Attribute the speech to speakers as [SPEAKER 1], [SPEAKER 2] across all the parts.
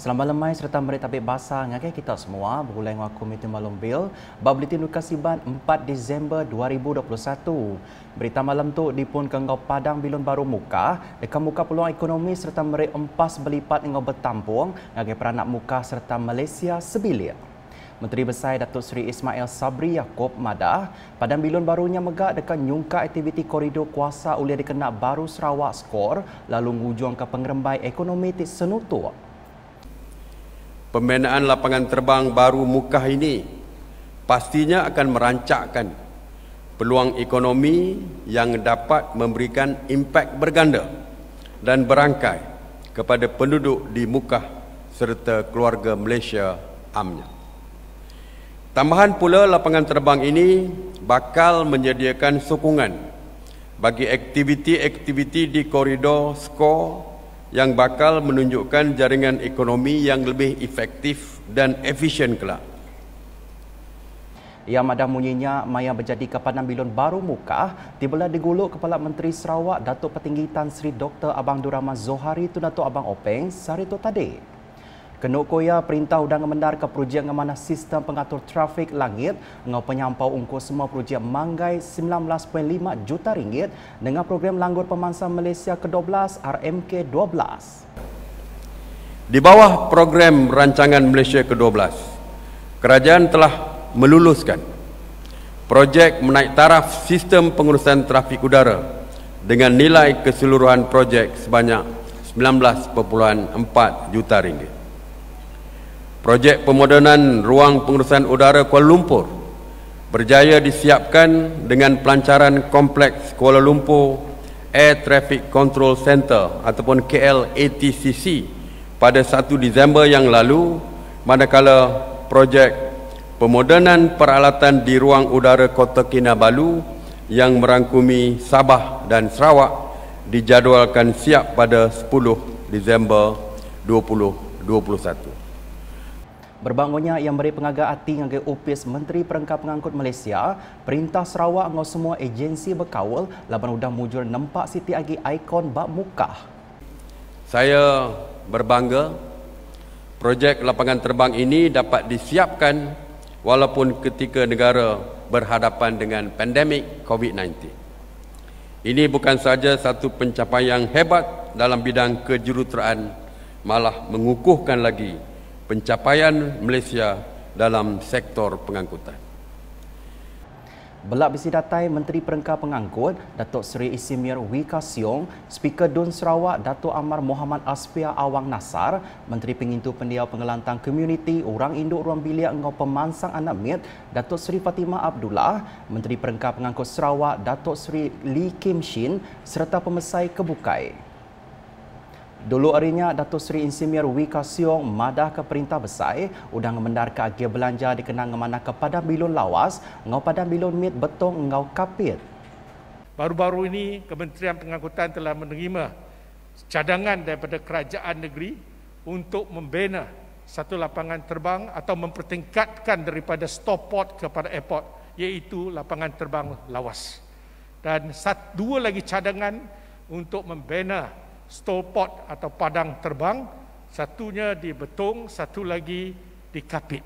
[SPEAKER 1] Selamat lemai serta merit tabik basah ngagai kita semua berulai dengan Komiti Maklum Bil bab Bulletin Nukasiban 4 Disember 2021. Berita malam tu dipun kenggau Padang Bilun Baru Muka dekat muka peluang ekonomi serta merit empas berlipat ngau bertampung ngagai peranak muka serta Malaysia sebilik. Menteri Besar Datuk Seri Ismail Sabri Yaakob madah Padang Bilun barunya megak dekat nyungka aktiviti koridor kuasa oleh dikenak baru Sarawak skor lalu ngujung ke pengerembai ekonomi tik senutur.
[SPEAKER 2] Pembinaan lapangan terbang baru Mukah ini pastinya akan merancakkan peluang ekonomi yang dapat memberikan impak berganda dan berangkai kepada penduduk di Mukah serta keluarga Malaysia amnya. Tambahan pula lapangan terbang ini bakal menyediakan sokongan bagi aktiviti-aktiviti di koridor skor yang bakal menunjukkan jaringan ekonomi yang lebih efektif dan efisien kelak.
[SPEAKER 1] Ia madah munyinya maya berjadi ke Padang Bilun Baru Muka tibalah diguluk Kepala Menteri Sarawak Datuk Petinggi Tan Sri Dr. Abang Abdul Zohari tu Datuk Abang Openg sarito tadi. Kenuk koya perintah udang mengendar ke projek ngemana sistem pengatur trafik langit ngau penyampau ungkos semua projek manggai 19.5 juta ringgit dengan program Langgur Pemansang Malaysia ke-12 RMK-12.
[SPEAKER 2] Di bawah program rancangan Malaysia ke-12, kerajaan telah meluluskan projek menaik taraf sistem pengurusan trafik udara dengan nilai keseluruhan projek sebanyak 19.4 juta ringgit. Projek pemodenan ruang pengurusan udara Kuala Lumpur berjaya disiapkan dengan pelancaran kompleks Kuala Lumpur Air Traffic Control Center ataupun KLATCC pada 1 Disember yang lalu, manakala projek pemodenan peralatan di ruang udara Kota Kinabalu yang merangkumi Sabah dan Sarawak dijadualkan siap pada 10 Disember 2021.
[SPEAKER 1] Berbangunnya yang beri pengaga hati ngagai Opis Menteri Perengkap Pengangkut Malaysia, perintah Sarawak ngau semua agensi berkawal laban udah mujur nampak Siti Agi ikon bab Mukah.
[SPEAKER 2] Saya berbangga projek lapangan terbang ini dapat disiapkan walaupun ketika negara berhadapan dengan pandemik COVID-19. Ini bukan sahaja satu pencapaian hebat dalam bidang kejuruteraan, malah mengukuhkan lagi pencapaian Malaysia dalam sektor pengangkutan.
[SPEAKER 1] Belak bisi datai Menteri Perengkap Pengangkut Datuk Seri Isimir Wika Siong, Speaker Dun Sarawak Datuk Amar Muhammad Asfia Awang Nasar, Menteri Pengintu Pendiau Pengelantang Komuniti Orang Induk Ruang Bilik Engau Pemansang Anak Mit Datuk Seri Fatimah Abdullah, Menteri Perengkap Pengangkut Sarawak Datuk Seri Lee Kim Shin serta pemesai kebukai. Dulu harinya Datuk Seri Insimir Wika Siong madah ke perintah besar udang mendar ke agia belanja dikenang ngemana ke Padang Bilun Lawas ngau Padang Bilun Mit Betong ngau Kapit.
[SPEAKER 3] Baru-baru ini Kementerian Pengangkutan telah menerima cadangan daripada kerajaan negeri untuk membina satu lapangan terbang atau mempertingkatkan daripada stoport kepada airport, iaitu lapangan terbang Lawas. Dan dua lagi cadangan untuk membina stoport atau padang terbang, satunya di Betong, satu lagi di Kapit.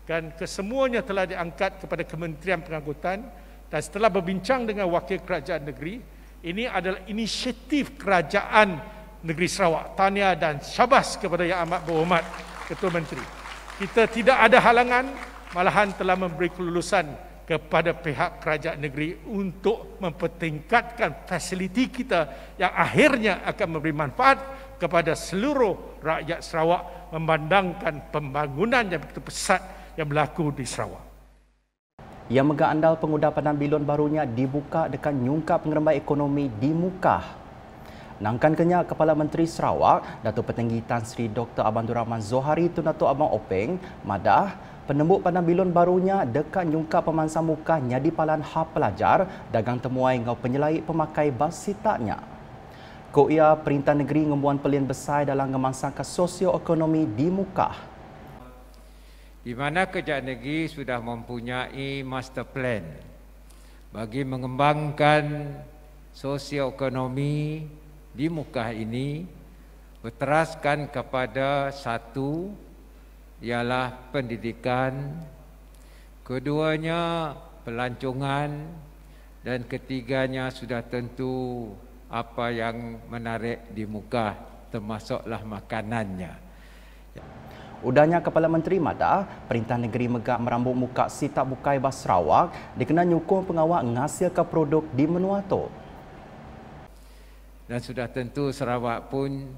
[SPEAKER 3] Dan kesemuanya telah diangkat kepada Kementerian Pengangkutan, dan setelah berbincang dengan Wakil Kerajaan Negeri, ini adalah inisiatif Kerajaan Negeri Sarawak. Tahniah dan syabas kepada Yang Amat Berhormat Ketua Menteri. Kita tidak ada halangan, malahan telah memberi kelulusan kepada pihak kerajaan negeri untuk mempertingkatkan fasiliti kita yang akhirnya akan memberi manfaat kepada seluruh rakyat Sarawak memandangkan pembangunan yang begitu pesat yang berlaku di Sarawak.
[SPEAKER 1] Yang megah andal pengudah Padang Bilun barunya dibuka dekat nyungka pengerembai ekonomi di Mukah. Nangkan kenyak Kepala Menteri Sarawak, Datuk Petinggi Tan Sri Dr. Abang Abdul Zohari tu Datuk Abang Openg, madah penembuk Padang Bilun barunya dekat nyungka pemansang muka nyadi palan hab pelajar dagang temuai ngau penyelait pemakai bas sitaknya. Ko ia perintah negeri ngembuan pelin besar dalam ngemansangkan sosioekonomi di Mukah.
[SPEAKER 4] Di mana kerajaan negeri sudah mempunyai master plan bagi mengembangkan sosioekonomi di Mukah ini berteraskan kepada satu ialah pendidikan, keduanya pelancongan, dan ketiganya sudah tentu apa yang menarik di muka, termasuklah makanannya.
[SPEAKER 1] Udahnya Kepala Menteri Madah, Perintah Negeri Megak merambut muka Sitak Bukai Bas Sarawak dikenal nyukung pengawal menghasilkan produk di Menuato.
[SPEAKER 4] Dan sudah tentu Sarawak pun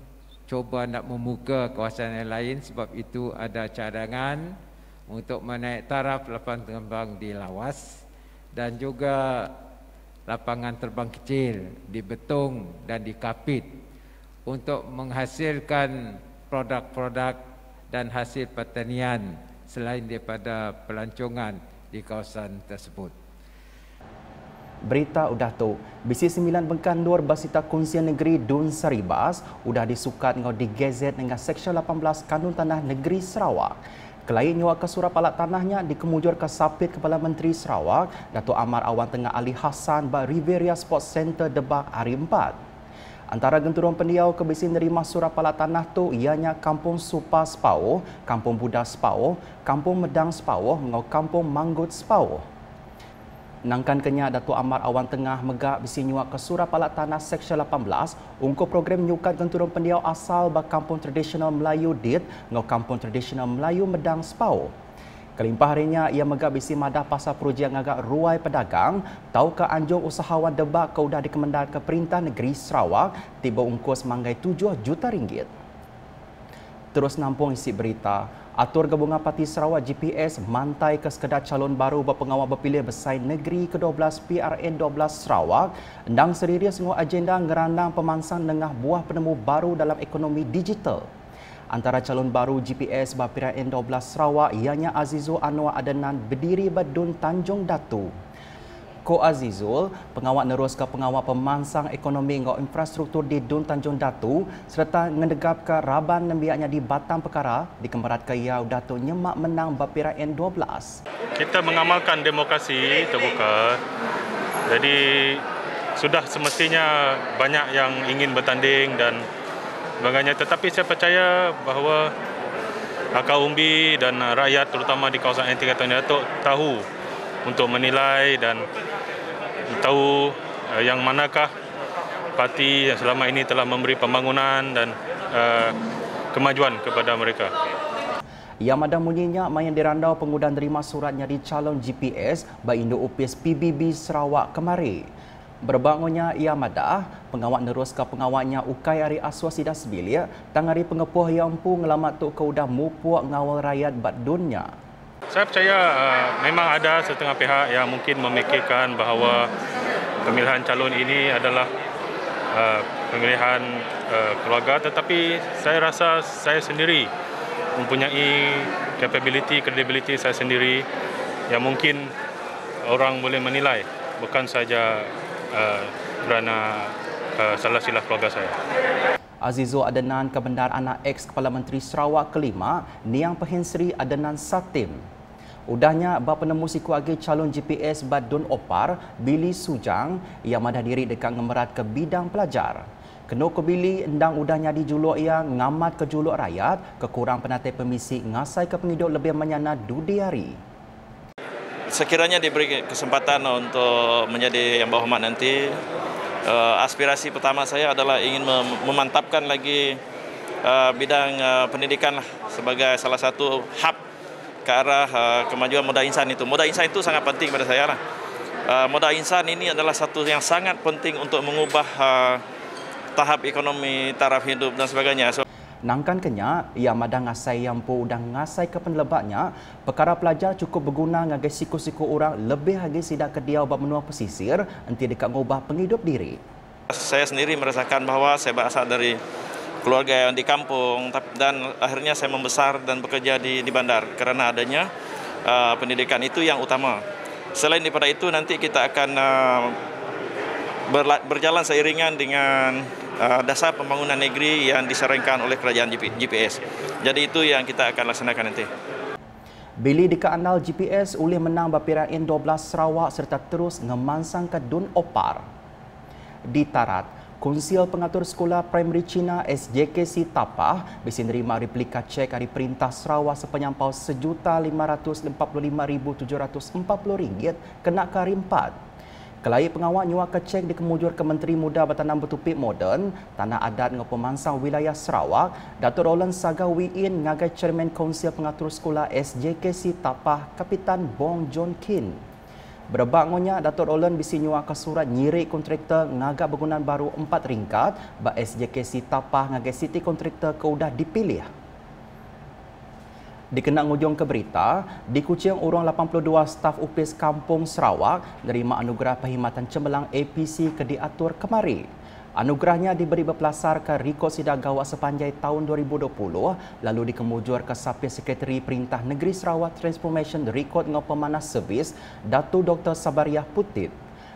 [SPEAKER 4] cuba nak membuka kawasan yang lain, sebab itu ada cadangan untuk menaik taraf lapangan terbang di Lawas dan juga lapangan terbang kecil di Betong dan di Kapit untuk menghasilkan produk-produk dan hasil pertanian selain daripada pelancongan di kawasan tersebut.
[SPEAKER 1] Berita udah tu, Bisi 9 Bengkan Nur Basita Kunsian Negeri Dun Saribas udah disukat ngau digezet dengan Seksyen 18 Kanun Tanah Negeri Sarawak. Kelain nyuak ke surat palak tanahnya dikemujur ke Sapit Kepala Menteri Sarawak, Datuk Amar Awan Tengah Ali Hassan ba Riviera Sports Center Debak hari 4. Antara genturun pendiau ke bisi nerima surat palak tanah tu ianya Kampung Supa Sepauh, Kampung Buddha Sepauh, Kampung Medang Sepauh, ngau Kampung Manggut Sepauh. Nangkan kenya Datuk Amar Awan Tengah Megak bisi nyuak ke surat palak tanah Seksyen 18 untuk program nyukat genturun pendiau asal ba Kampung Tradisional Melayu Dit, ngau Kampung Tradisional Melayu Medang Sepauh. Kelimpah harinya ia megak bisi madah pasal projek ngagak ruai pedagang, tahu ke anjung usahawan Debak ke udah dikemendar ke Perintah Negeri Sarawak tiba ungkus manggai 7 juta ringgit. Terus nampung isi berita, atur Gabungan Parti Sarawak GPS mantai ke sekedar calon baru berpengawal berpilih bersaing negeri ke-12 PRN 12 Sarawak, endang serius ngau agenda ngeranang pemansang dengah buah penemu baru dalam ekonomi digital. Antara calon baru GPS PRN 12 Sarawak ianya Azizul Anwar Adenan berdiri Badun Tanjung Datu. Ko Azizul, pengawal nerus ke pengawal pemansang ekonomi ngau infrastruktur di Dun Tanjung Datu serta ngedegap ke Raban nembiaknya di Batam Perkara dikembarat ke ia Datu nyemak menang PRN 12.
[SPEAKER 5] Kita mengamalkan demokrasi terbuka. Jadi sudah semestinya banyak yang ingin bertanding dan sebagainya, tetapi saya percaya bahawa akar umbi dan rakyat terutama di kawasan Anti Katan Datuk tahu untuk menilai dan tahu yang manakah parti yang selama ini telah memberi pembangunan dan kemajuan kepada mereka.
[SPEAKER 1] Ia madah munyinya mayan dirandau pengudan terima surat nyari calon GPS ba Indo UPS PBB Sarawak kemari. Berbangunnya ia madah pengawal nerus ke pengawalnya ukai hari aswasida sebilia tangari pengepuh yang empu ngelamat tu ke udah mupuak ngawal rakyat bat dunia.
[SPEAKER 5] Saya percaya memang ada setengah pihak yang mungkin memikirkan bahawa pemilihan calon ini adalah pemilihan keluarga, tetapi saya rasa saya sendiri mempunyai capability, credibility saya sendiri yang mungkin orang boleh menilai bukan saja kerana salah silap keluarga saya.
[SPEAKER 1] Azizul Adenan kebendar anak ex Kepala Menteri Sarawak kelima, Niang Pehensri Adenan Satim. Udahnya bapa penemu siku agi calon GPS Badun Opar, Billy Sujang, yang madah diri dekat ngemerat ke bidang pelajar. Kena ke Billy endang udahnya dijuluk ia ngamat ke juluk rakyat, kekurang penatai permisi ngasai ke penghidup lebih menyana dudi hari.
[SPEAKER 6] Sekiranya diberi kesempatan untuk menjadi yang berhormat nanti, aspirasi pertama saya adalah ingin memantapkan lagi bidang pendidikan sebagai salah satu hub ke arah kemajuan modal insan itu. Modal insan itu sangat penting pada saya lah. Modal insan ini adalah satu yang sangat penting untuk mengubah tahap ekonomi, taraf hidup dan sebagainya.
[SPEAKER 1] Nangkan kenya, ia madah ngasai yang pu dan ngasai ke penlebatnya, perkara pelajar cukup berguna ngagai siku-siku orang lebih lagi sidak kediau bab menua pesisir, nanti dekat ngubah penghidup diri.
[SPEAKER 6] Saya sendiri merasakan bahawa saya berasal dari keluarga yang di kampung dan akhirnya saya membesar dan bekerja di bandar kerana adanya pendidikan itu yang utama. Selain daripada itu nanti kita akan berjalan seiringan dengan dasar pembangunan negeri yang disarankan oleh kerajaan GPS. Jadi itu yang kita akan laksanakan nanti.
[SPEAKER 1] Billy dikeandal GPS oleh menang PRN 12 Sarawak serta terus ngemansang ke Dun Opar. Di Tarat, Konsil Pengatur Sekolah Primary Cina SJKC Tapah bisi nerima replika cek hari Perintah Sarawak sepenyampau RM1,555,740 kena ke hari 4. Kelai pengawal nyuak ke cek di kemujur ke Menteri Muda Bertanam Bertupik Moden, Tanah Adat dengan Pemansang Wilayah Sarawak, Datuk Roland Sagawiin ngagai Chairman Konsil Pengatur Sekolah SJKC Tapah, Kapitan Bong John Kin. Berebak ngonya, Datuk Roland bisi nyuak ke surat nyirik kontraktor ngagak bangunan baru 4 ringkat, ba SJKC Tapah ngagai City kontraktor ke udah dipilih. Dikenang ngujung ke berita, di Kuching urang 82 staf UPIS Kampung Sarawak nerima anugerah perkhidmatan cemerlang APC ke diatur kemari. Anugerahnya diberi berpelasar ke rekod sidang gawat sepanjang tahun 2020, lalu dikemujur ke Sapir Sekretari Perintah Negeri Sarawak Transformation Rekod dengan Pemanas Servis, Datu Dr. Sabariah Putit.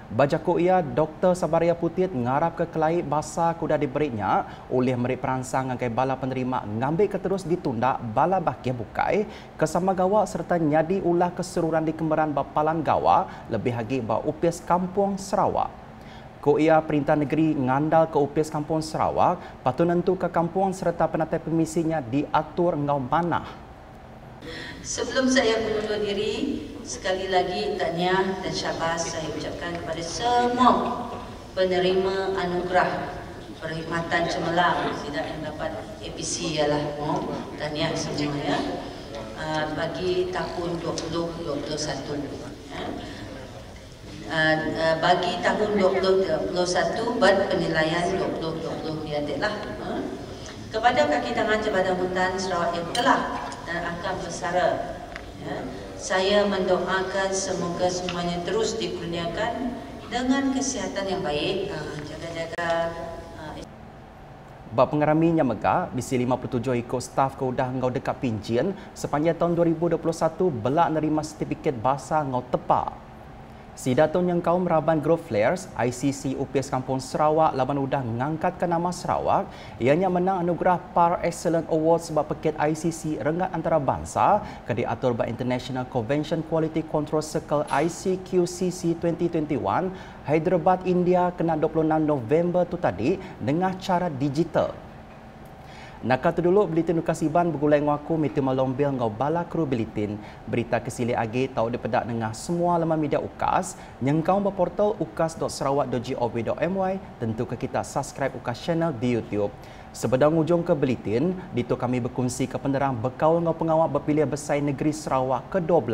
[SPEAKER 1] Bajaku ia, Dr. Sabariah Putit ngarap ke kelai bahasa kuda diberinya oleh merik peransang ngagai bala penerima ngambil keterus ditunda bala bakia bukai kesama gawa serta nyadi ulah keseruan di kembaran bapalan gawa lebih lagi ba UPIS Kampung Sarawak. Ko ia Perintah Negeri ngandal ke UPIS Kampung Sarawak patut nentu ke kampung serta penatai permisinya diatur ngau manah.
[SPEAKER 7] Sebelum saya mengundur diri, sekali lagi tahniah dan syabas saya ucapkan kepada semua penerima anugerah perkhidmatan cemerlang sidang yang dapat APC ialah tahniah semua ya. Bagi tahun 2021 ya. Bagi tahun 2021 buat penilaian 2020 diadalah kepada kaki tangan Jabatan Hutan Sarawak yang telah dan akan bersara ya, saya mendoakan semoga semuanya terus dikurniakan dengan kesihatan yang baik, jaga-jaga.
[SPEAKER 1] Bab pengaraminya megah bisi 57 ikut staf ke udah ngau dekat Pinjin sepanjang tahun 2021 belak nerima sertifikat bahasa ngau tepak. Si Datuk yang kaum Raban Grove Flares, ICC UPIS Kampung Sarawak laban udah mengangkatkan nama Sarawak, ianya menang anugerah Par Excellent Award sebab paket ICC Rengat Antarabangsa ke diatur by International Convention Quality Control Circle ICQCC 2021 Hyderabad, India kena 26 November tu tadi dengan cara digital. Nakal tu dulu Buletin Ukasiban bergulai ngaku Miti Malombil ngau bala kru Buletin. Berita kesili agi tahu dipedak dengan semua laman media UKAS. Nyengkau berportal ukas.sarawak.gov.my. Tentu ke kita subscribe UKAS channel di YouTube. Sebedang ujung ke Buletin, dito kami berkongsi ke penerang berkaul ngau pengawal berpilihan besar negeri Sarawak ke-12.